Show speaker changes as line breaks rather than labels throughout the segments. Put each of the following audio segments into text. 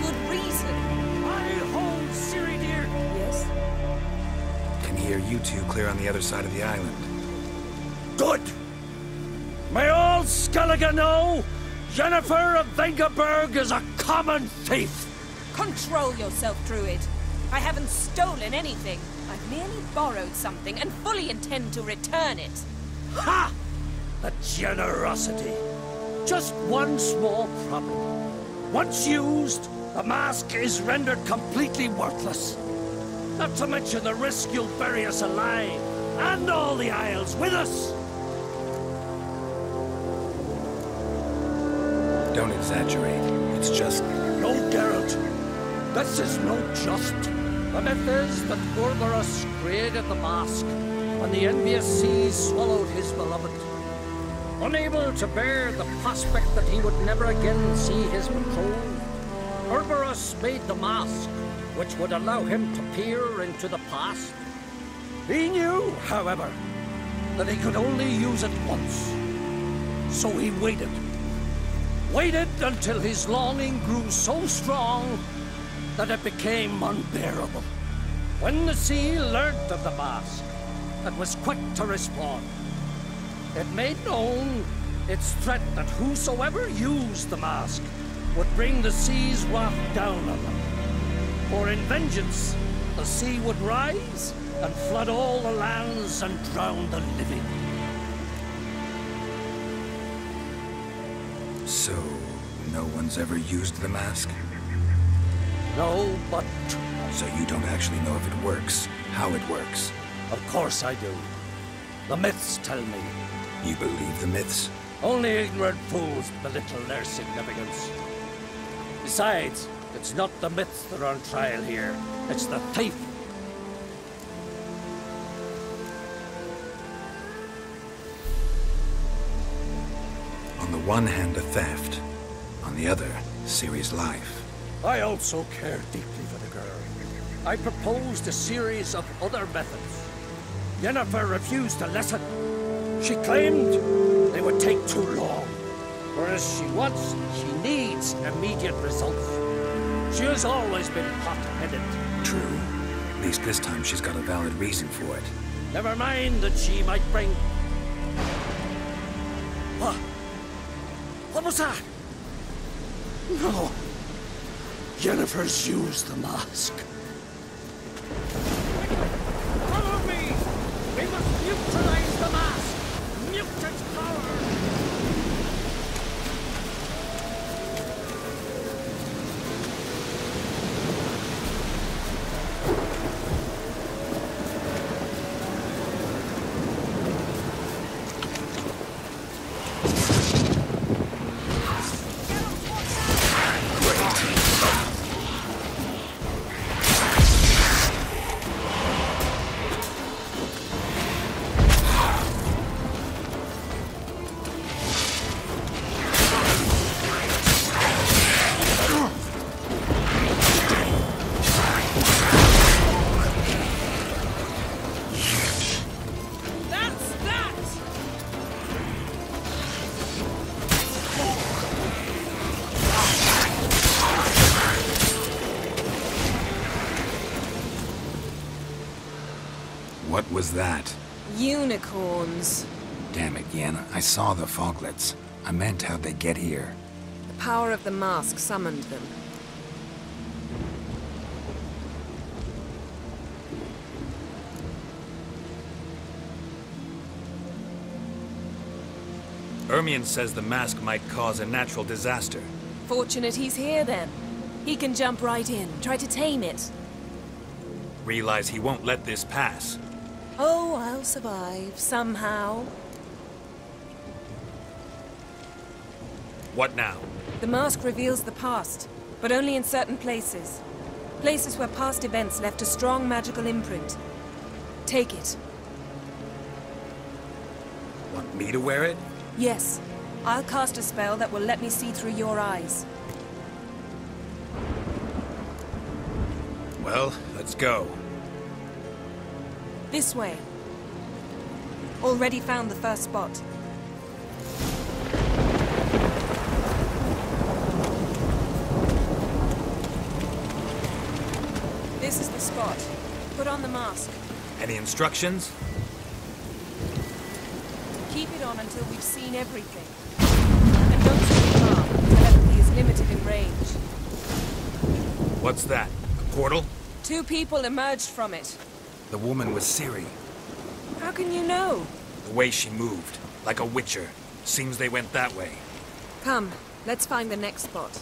good reason.
I hold Ciri, dear.
Yes?
Can hear you two clear on the other side of the island.
Good. May all Skellige know, Jennifer of Vengerberg is a common thief.
Control yourself, Druid. I haven't stolen anything. I've merely borrowed something and fully intend to return it.
Ha! The generosity. Just one small problem. Once used, the mask is rendered completely worthless. Not to mention the risk you'll bury us alive, and all the Isles with us.
Don't exaggerate. It's just...
No, Geralt. This is no just. The myth is that Urberus created the mask when the envious seas swallowed his beloved. Unable to bear the prospect that he would never again see his betrothed, Urberus made the mask, which would allow him to peer into the past. He knew, however, that he could only use it once. So he waited. Waited until his longing grew so strong that it became unbearable. When the sea learnt of the mask, it was quick to respond. It made known its threat that whosoever used the mask would bring the sea's wrath down on them. For in vengeance, the sea would rise and flood all the lands and drown the living.
So, no one's ever used the mask?
No, but...
So you don't actually know if it works, how it works?
Of course I do. The myths tell me.
You believe the myths?
Only ignorant fools belittle their significance. Besides, it's not the myths that are on trial here. It's the thief.
On the one hand, a theft. On the other, Ciri's life.
I also care deeply for the girl. I proposed a series of other methods. Yennefer refused to listen. She claimed they would take too long. Whereas she needs immediate results. She has always been hot-headed.
True. At least this time she's got a valid reason for it.
Never mind that she might bring... What? What was that? No. Yennefer's used the mask. Follow me! We must neutralize the mask! Mute its power!
What was that?
Unicorns.
Damn it, Yen. I saw the foglets. I meant how'd they get here?
The power of the mask summoned them.
Ermion says the mask might cause a natural disaster.
Fortunate he's here, then. He can jump right in, try to tame it.
Realize he won't let this pass.
Oh, I'll survive, somehow.
What now?
The mask reveals the past, but only in certain places. Places where past events left a strong magical imprint. Take it.
Want me to wear it?
Yes. I'll cast a spell that will let me see through your eyes.
Well, let's go.
This way. Already found the first spot. spot. Put on the mask.
Any instructions?
Keep it on until we've seen everything. And don't shoot far. Telepathy is limited in range.
What's that? A portal?
2 people emerged from it.
The woman was Ciri.
How can you know?
The way she moved, like a witcher. Seems they went that way.
Come, let's find the next spot.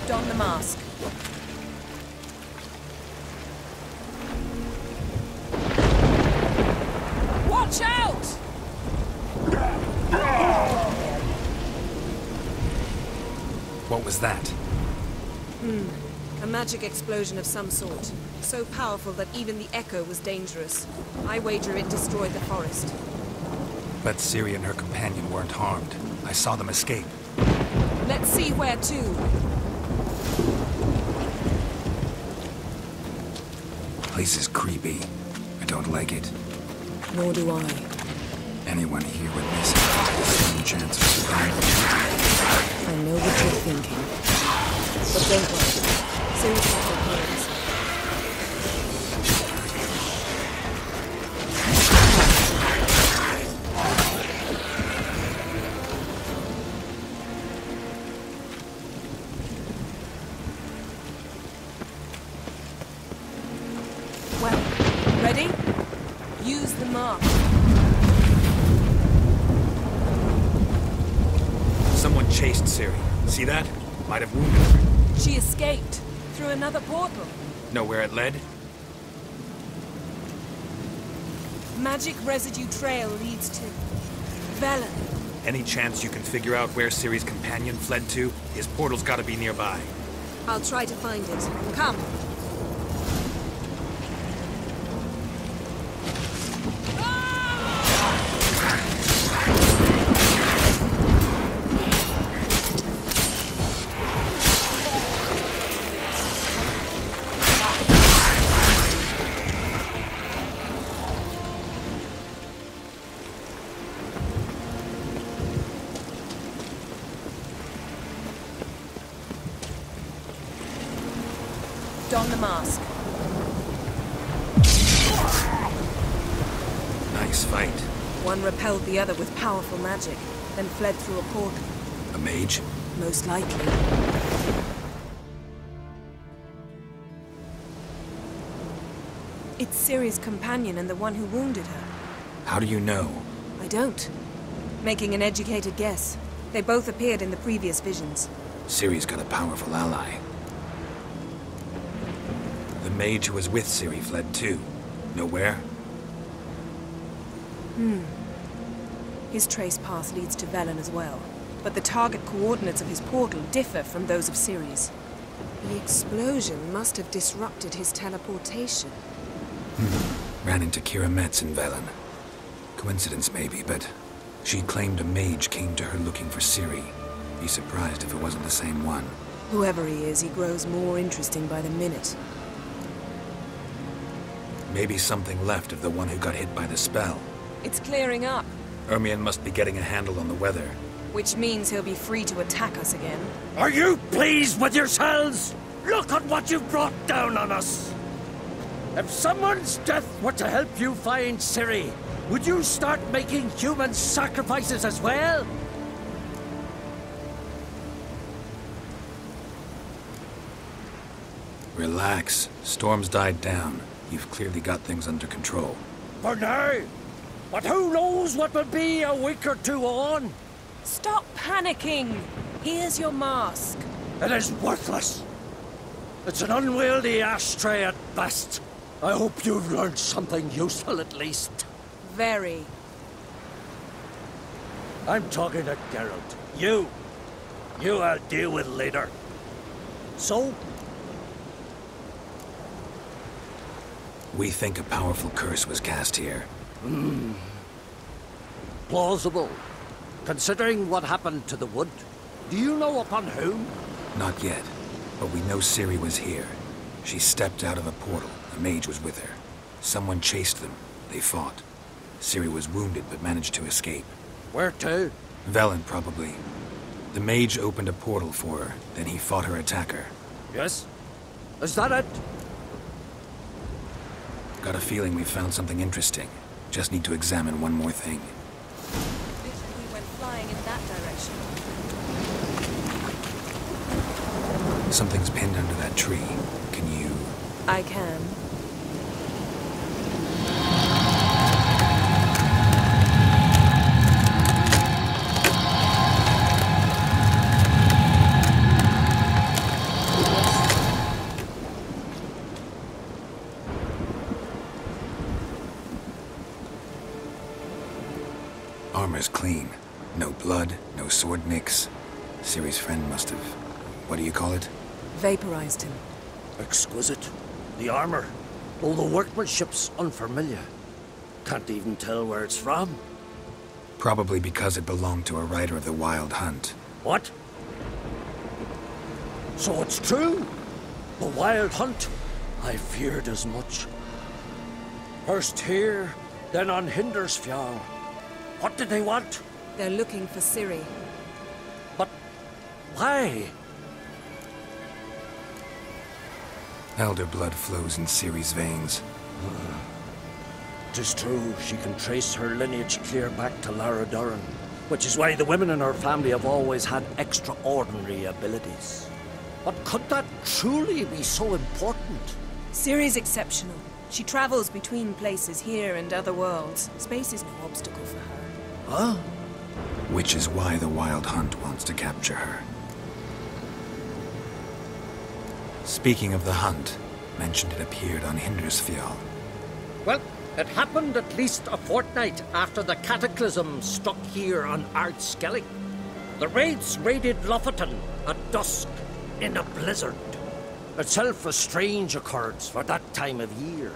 Don the mask. Watch out!
What was that?
A magic explosion of some sort. So powerful that even the echo was dangerous. I wager it destroyed the forest.
But Ciri and her companion weren't harmed. I saw them escape.
Let's see where to.
Place is creepy. I don't like it.
Nor do I.
Anyone here would miss the same chance of survival.
I know what you're thinking. But don't worry. Ciri's got her plans. Well, ready? Use the mark.
Someone chased Ciri. See that? Might have wounded her.
She escaped through another portal.
Know where it led?
Magic residue trail leads to Velen.
Any chance you can figure out where Ciri's companion fled to? His portal's gotta be nearby.
I'll try to find it. Come. Don the mask.
Nice fight.
One repelled the other with powerful magic, then fled through a portal.
A mage?
Most likely. It's Ciri's companion and the one who wounded her.
How do you know?
I don't. Making an educated guess. They both appeared in the previous visions.
Ciri's got a powerful ally. The mage who was with Ciri fled too. Know where?
His trace path leads to Velen as well. But the target coordinates of his portal differ from those of Ciri's. The explosion must have disrupted his teleportation.
Ran into Kira Metz in Velen. Coincidence maybe, but she claimed a mage came to her looking for Ciri. Be surprised if it wasn't the same one.
Whoever he is, he grows more interesting by the minute.
Maybe something left of the one who got hit by the spell.
It's clearing up,
Ermion must be getting a handle on the weather.
which means he'll be free to attack us again.
Are you pleased with yourselves? Look at what you've brought down on us! If someone's death were to help you find Ciri, would you start making human sacrifices as well?
Relax. Storm's died down. You've clearly got things under control.
For now. But who knows what will be a week or two on?
Stop panicking! Here's your mask.
It is worthless. It's an unwieldy ashtray at best. I hope you've learned something useful at least.
Very.
I'm talking to Geralt. You I'll deal with later. So,
We think a powerful curse was cast here.
plausible. Considering what happened to the wood, do you know upon whom?
Not yet, but we know Ciri was here. She stepped out of a portal. A mage was with her. Someone chased them. They fought. Ciri was wounded, but managed to escape.
Where to?
Velen, probably. The mage opened a portal for her, then he fought her attacker.
Yes? Is that it?
Got a feeling we found something interesting. Just need to examine one more thing.
We went flying in that direction.
Something's pinned under that tree. Can you...
I can.
Armor's clean. No blood, no sword nicks. Ciri's friend must have... what do you call it?
Vaporized him.
Exquisite. The armor, all the workmanship's unfamiliar. Can't even tell where it's from.
Probably because it belonged to a rider of the Wild Hunt.
What? So it's true? The Wild Hunt? I feared as much. First here, then on Hindersfjall. What did they want?
They're looking for Ciri.
But why?
Elder blood flows in Ciri's veins.
'Tis true, she can trace her lineage clear back to Lara Duran, which is why the women in her family have always had extraordinary abilities. But could that truly be so important?
Ciri's exceptional. She travels between places here and other worlds. Space is no obstacle for her.
Huh?
Which is why the Wild Hunt wants to capture her. Speaking of the hunt, mentioned it appeared on Hindersfjall.
Well, it happened at least a fortnight after the cataclysm struck here on Ardskellig. The raids raided Lofoten at dusk in a blizzard. Itself a strange occurrence for that time of year.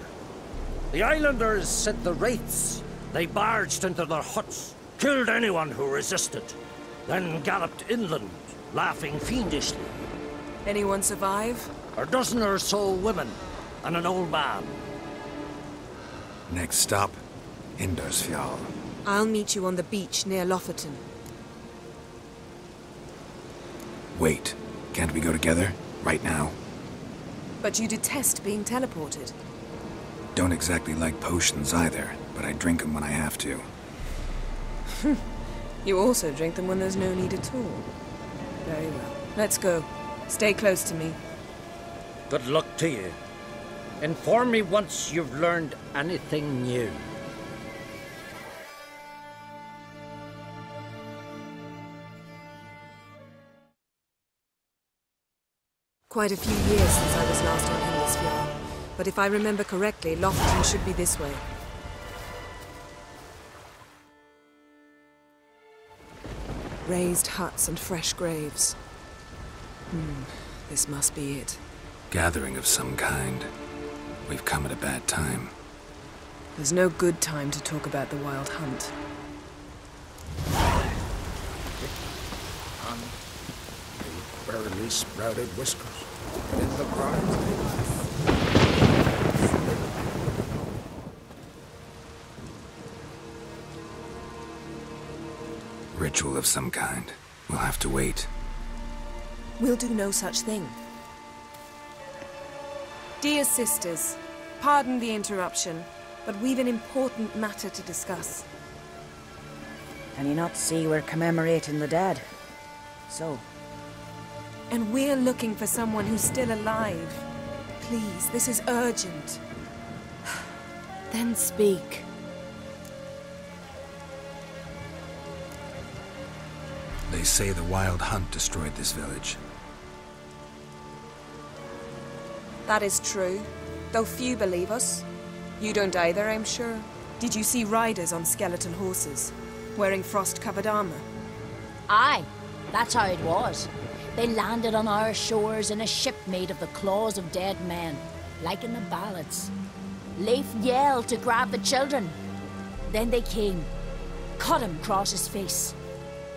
The islanders said the wraiths. They barged into their huts, killed anyone who resisted, then galloped inland, laughing fiendishly.
Anyone survive?
A dozen or so women and an old man.
Next stop, Hindersfjall.
I'll meet you on the beach near Lofoten.
Wait, can't we go together? Right now?
But you detest being teleported.
Don't exactly like potions either, but I drink them when I have to.
You also drink them when there's no need at all. Very well. Let's go. Stay close to me.
Good luck to you. Inform me once you've learned anything new.
Quite a few years since I was last on Hindersfjall, but if I remember correctly, Lofoten should be this way. Raised huts and fresh graves. This must be it.
Gathering of some kind. We've come at a bad time.
There's no good time to talk about the Wild Hunt.
On the barely sprouted whiskers, and in the brine they laugh.
Ritual of some kind. We'll have to wait.
We'll do no such thing. Dear sisters, pardon the interruption, but we've an important matter to discuss.
Can you not see we're commemorating the dead? So?
And we're looking for someone who's still alive. Please, this is urgent. Then speak.
They say the Wild Hunt destroyed this village.
That is true, though few believe us. You don't either, I'm sure. Did you see riders on skeleton horses, wearing frost-covered armor?
Aye, that's how it was. They landed on our shores in a ship made of the claws of dead men, like in the ballads. Leif yelled to grab the children. Then they came, cut him across his face.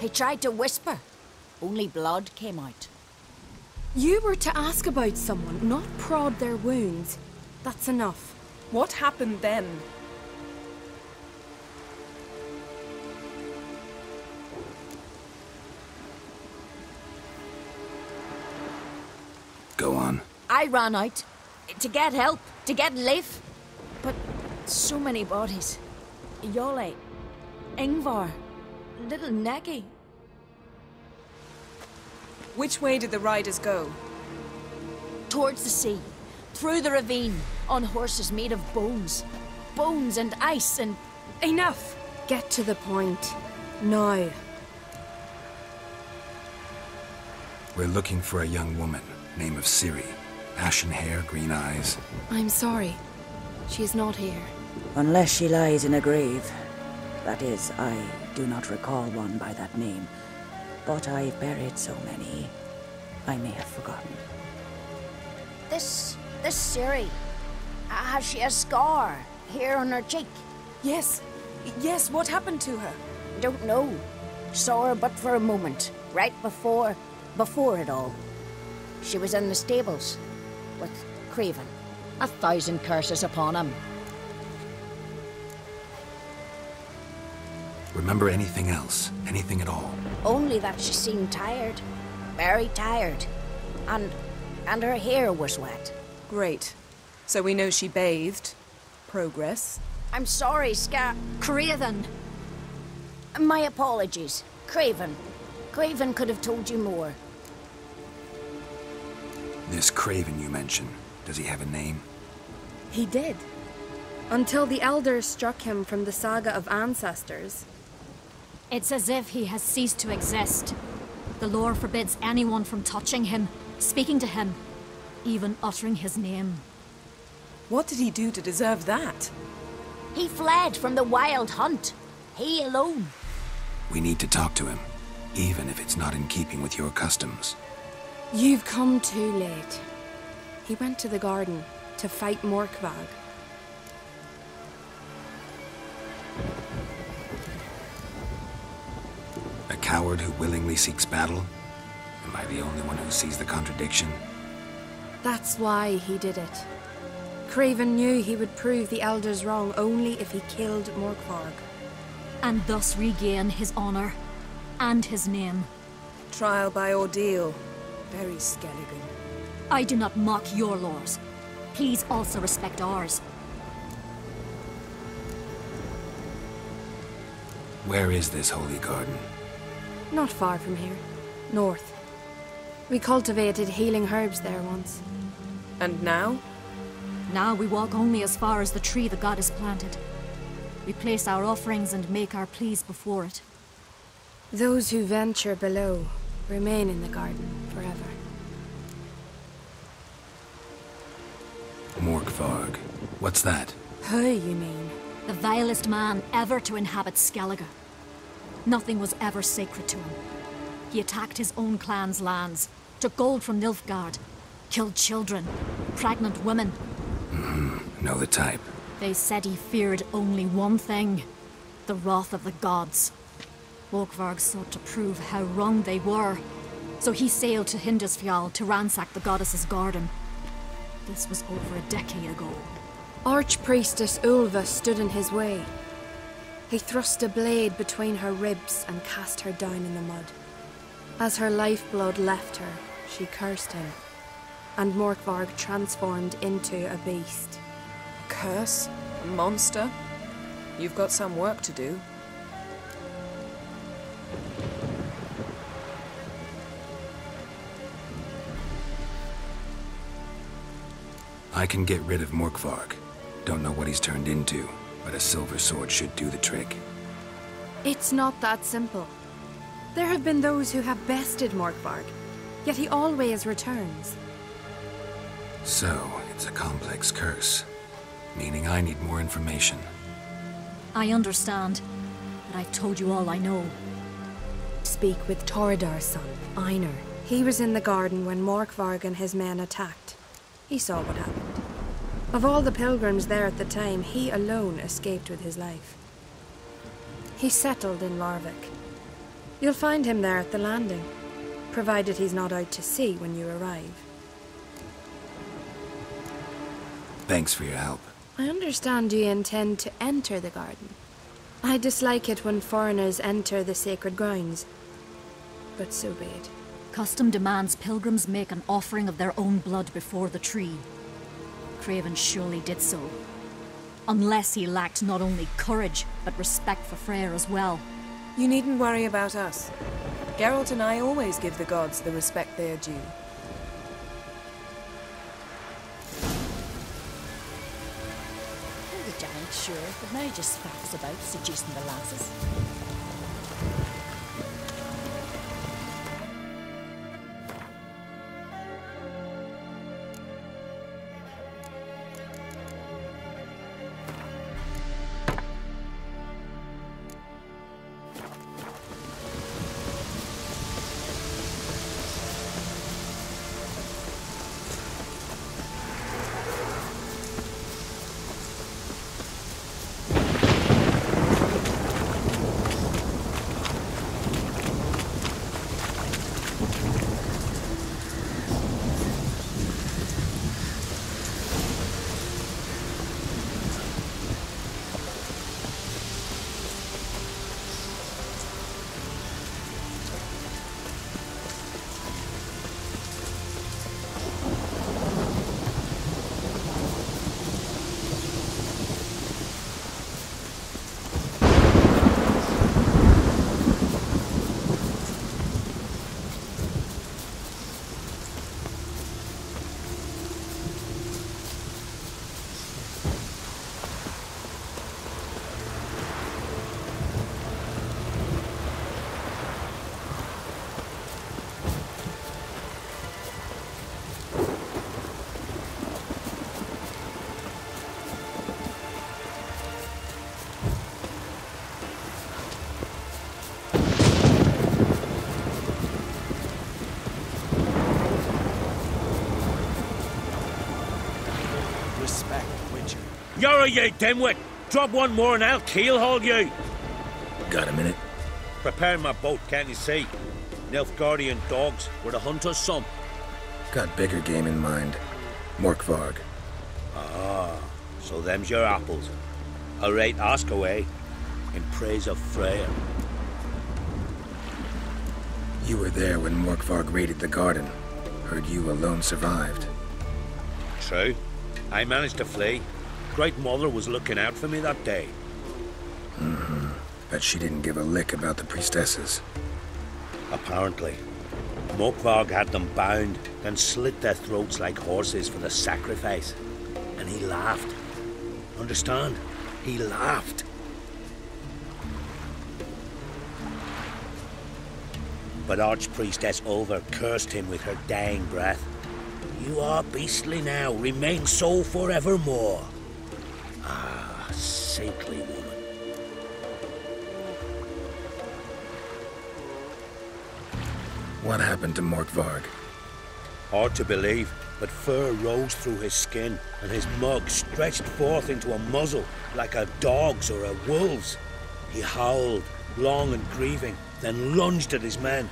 He tried to whisper. Only blood came out.
You were to ask about someone, not prod their wounds. That's enough.
What happened then?
Go on.
I ran out to get help, to get Leif. But so many bodies. Yole, Ingvar, little Necky.
Which way did the riders go?
Towards the sea, through the ravine, on horses made of bones. Bones and ice and...
Enough! Get to the point. Now.
We're looking for a young woman, name of Ciri. Ashen hair, green eyes.
I'm sorry. She is not here.
Unless she lies in a grave. That is, I do not recall one by that name. But I've buried so many, I may have forgotten.
This Ciri, has she a scar here on her cheek?
Yes. Yes, what happened to her?
Don't know. Saw her but for a moment, right before it all. She was in the stables with Craven. 1,000 curses upon him.
Remember anything else? Anything at all?
Only that she seemed tired. Very tired. And her hair was wet.
Great. So we know she bathed. Progress.
I'm sorry, Craven. My apologies. Craven. Craven could have told you more.
This Craven you mentioned, does he have a name?
He did. Until the elders struck him from the saga of ancestors.
It's as if he has ceased to exist. The lore forbids anyone from touching him, speaking to him, even uttering his name.
What did he do to deserve that?
He fled from the wild hunt. He alone.
We need to talk to him, even if it's not in keeping with your customs.
You've come too late. He went to the garden to fight Morkvag.
A coward who willingly seeks battle? Am I the only one who sees the contradiction?
That's why he did it. Craven knew he would prove the elders wrong only if he killed Morkvarg.
And thus regain his honor and his name.
Trial by ordeal. Very Skelligan.
I do not mock your laws. Please also respect ours.
Where is this holy garden?
Not far from here. North. We cultivated healing herbs there once.
And now?
Now we walk only as far as the tree the goddess planted. We place our offerings and make our pleas before it.
Those who venture below remain in the garden forever.
Morkvarg. What's that?
Who, you mean?
The vilest man ever to inhabit Skellige. Nothing was ever sacred to him. He attacked his own clan's lands, took gold from Nilfgaard, killed children, pregnant women.
Know the type.
They said he feared only one thing, the wrath of the gods. Morkvarg sought to prove how wrong they were, so he sailed to Hindisfjall to ransack the goddess's garden. This was over a decade ago.
Archpriestess Ulva stood in his way. He thrust a blade between her ribs and cast her down in the mud. As her lifeblood left her, she cursed him, and Morkvarg transformed into a beast.
A curse? A monster? You've got some work to do.
I can get rid of Morkvarg. Don't know what he's turned into, but a silver sword should do the trick.
It's not that simple. There have been those who have bested Morkvarg, yet he always returns.
So, it's a complex curse, meaning I need more information.
I understand, but I've told you all I know.
Speak with Torridar's son, Einar. He was in the garden when Morkvarg and his men attacked. He saw what happened. Of all the pilgrims there at the time, he alone escaped with his life. He settled in Larvik. You'll find him there at the landing, provided he's not out to sea when you arrive.
Thanks for your help.
I understand you intend to enter the garden. I dislike it when foreigners enter the sacred grounds, but so be it.
Custom demands pilgrims make an offering of their own blood before the tree. Craven surely did so. Unless he lacked not only courage, but respect for Freyr as well.
You needn't worry about us. Geralt and I always give the gods the respect they are due.
The giant sure, but now just faffs about seducing the lasses.
You're a ye dimwit! Drop one more and I'll keelhaul you!
Got a minute?
Prepare my boat, can't you see? Nilfgaardian dogs were the hunter's son.
Got bigger game in mind. Morkvarg.
Ah, so them's your apples. Alright, ask away. In praise of Freyr.
You were there when Morkvarg raided the garden. Heard you alone survived.
True. I managed to flee. Great Mother was looking out for me that day.
Bet she didn't give a lick about the priestesses.
Apparently. Morkvarg had them bound, then slit their throats like horses for the sacrifice. And he laughed. Understand? He laughed. But Archpriestess Ulver cursed him with her dying breath. You are beastly now, remain so forevermore. Ah, saintly woman.
What happened to Morkvarg?
Hard to believe, but fur rose through his skin, and his mug stretched forth into a muzzle like a dog's or a wolf's. He howled, long and grieving, then lunged at his men.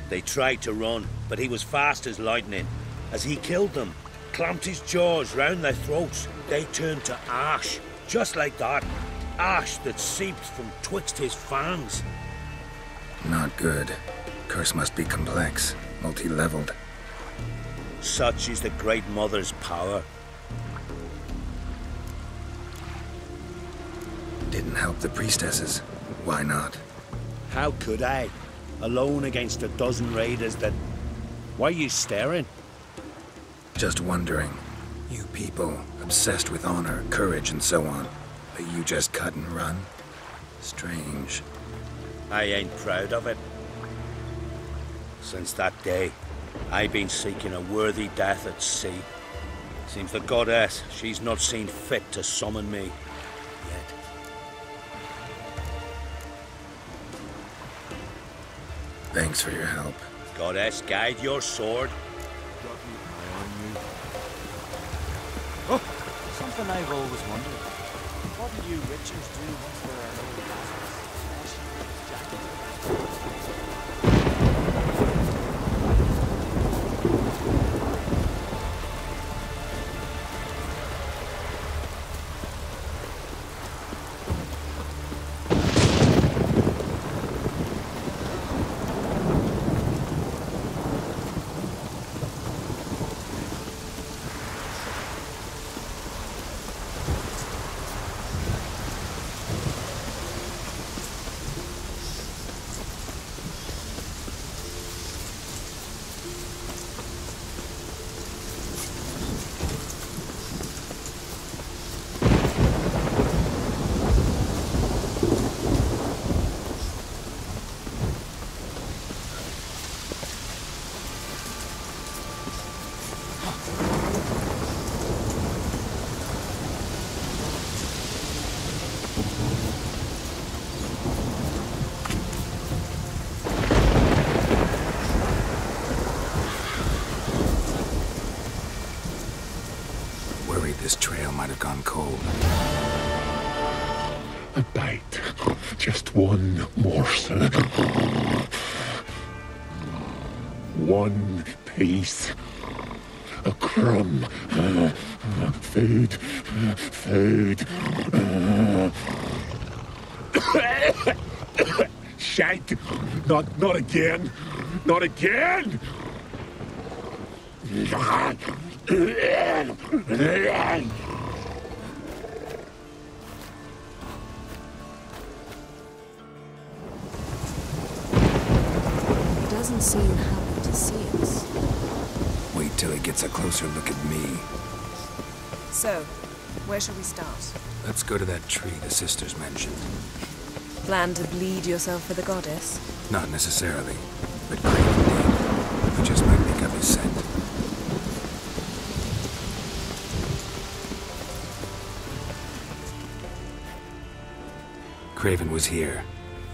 They tried to run, but he was fast as lightning. As he killed them, clamped his jaws round their throats, they turned to ash, just like that. Ash that seeped from twixt his fangs.
Not good. Curse must be complex, multi-leveled.
Such is the Great Mother's power.
Didn't help the priestesses. Why not?
How could I? Alone against a dozen raiders that... Why are you staring?
Just wondering. You people, obsessed with honor, courage, and so on. But you just cut and run? Strange.
I ain't proud of it. Since that day, I've been seeking a worthy death at sea. Seems the goddess, she's not seen fit to summon me yet.
Thanks for your help.
Goddess, guide your sword.
Oh, something I've always wondered. What do you witchers do once there are no lasses?
Worried this trail might have gone cold.
A bite. Just one morsel. One piece. A crumb. Food. Food. Shite. Not again. Not again.
He doesn't seem happy to see us.
Wait till he gets a closer look at me.
So, where shall we start?
Let's go to that tree the sisters mentioned.
Plan to bleed yourself for the goddess?
Not necessarily, but Craven did. He just might pick up his scent. Craven was here.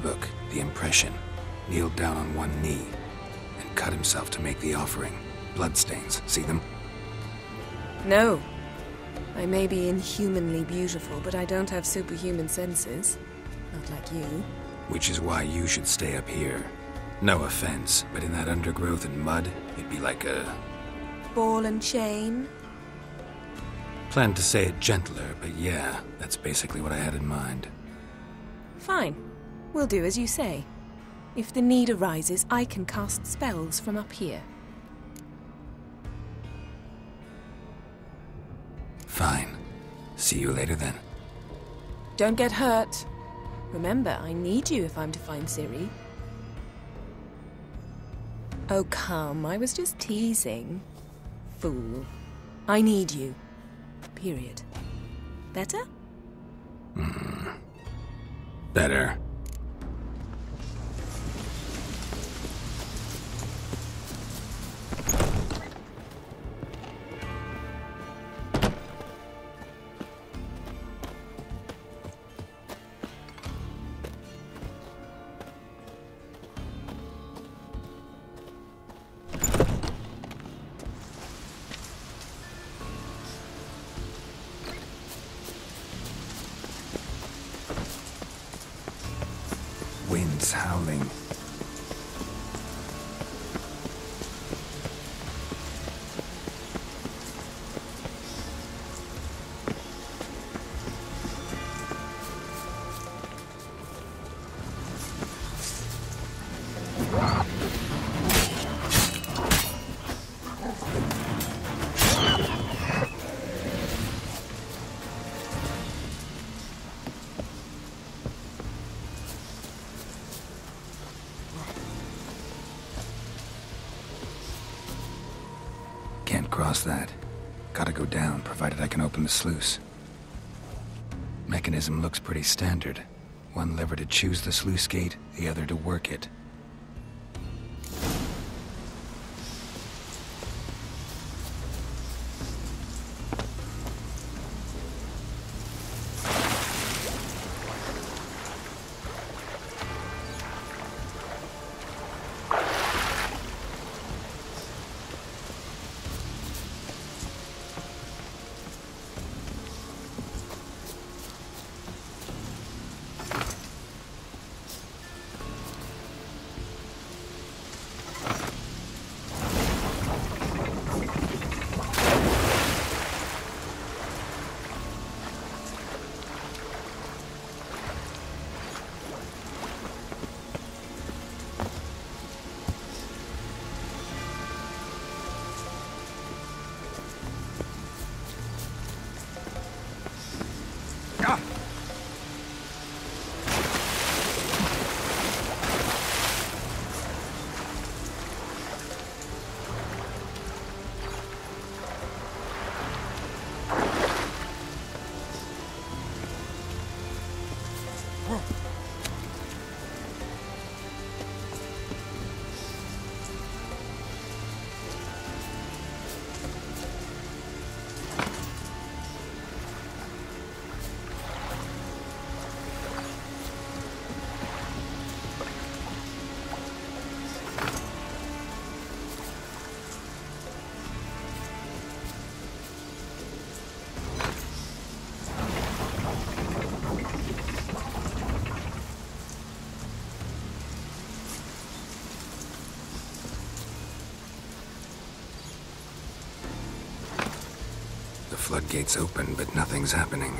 Look, the impression. Kneeled down on one knee and cut himself to make the offering. Bloodstains. See them?
No. I may be inhumanly beautiful, but I don't have superhuman senses. Not like you.
Which is why you should stay up here. No offense, but in that undergrowth and mud, it'd be like a...
Ball and chain?
Planned to say it gentler, but yeah, that's basically what I had in mind.
Fine. We'll do as you say. If the need arises, I can cast spells from up here.
Fine. See you later then.
Don't get hurt. Remember, I need you if I'm to find Ciri. Oh, come. I was just teasing. Fool. I need you. Period. Better?
Better. Wind's howling. Can't cross that. Gotta go down, provided I can open the sluice. Mechanism looks pretty standard. One lever to choose the sluice gate, the other to work it. The floodgates open, but nothing's happening.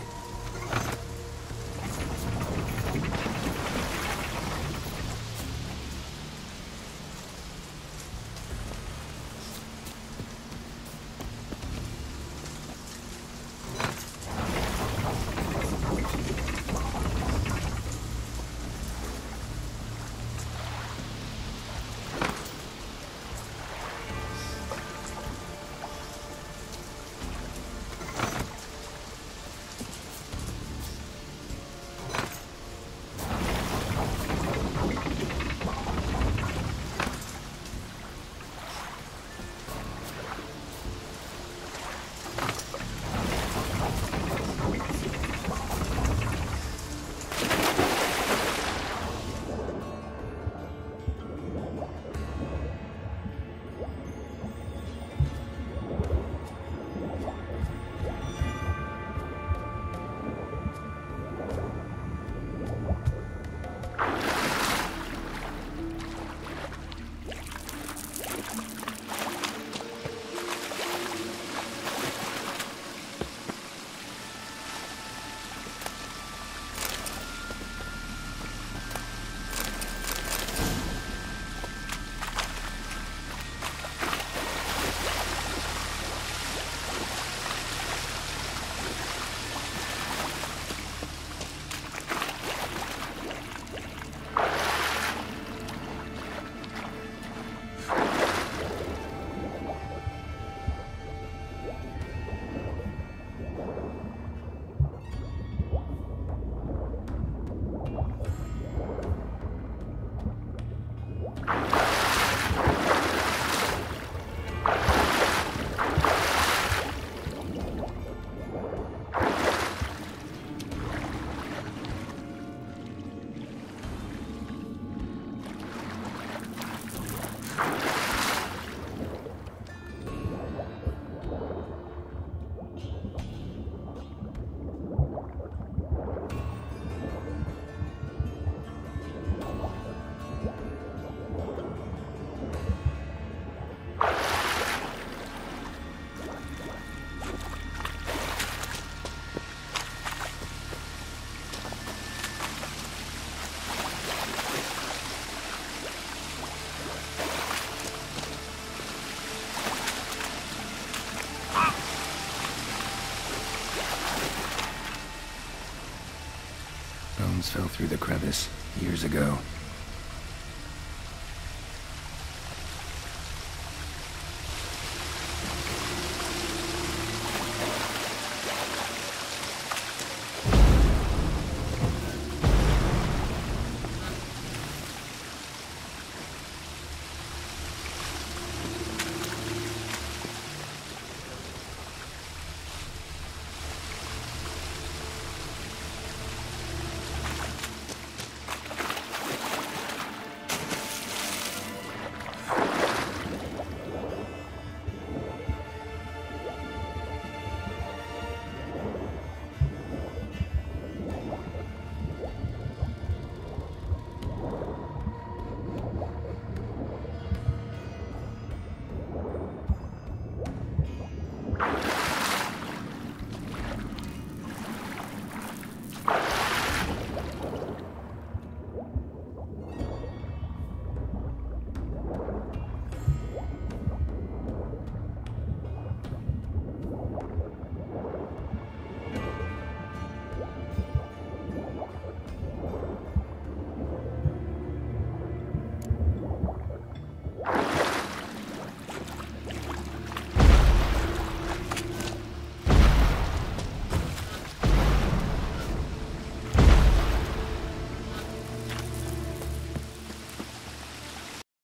Fell through the crevice years ago.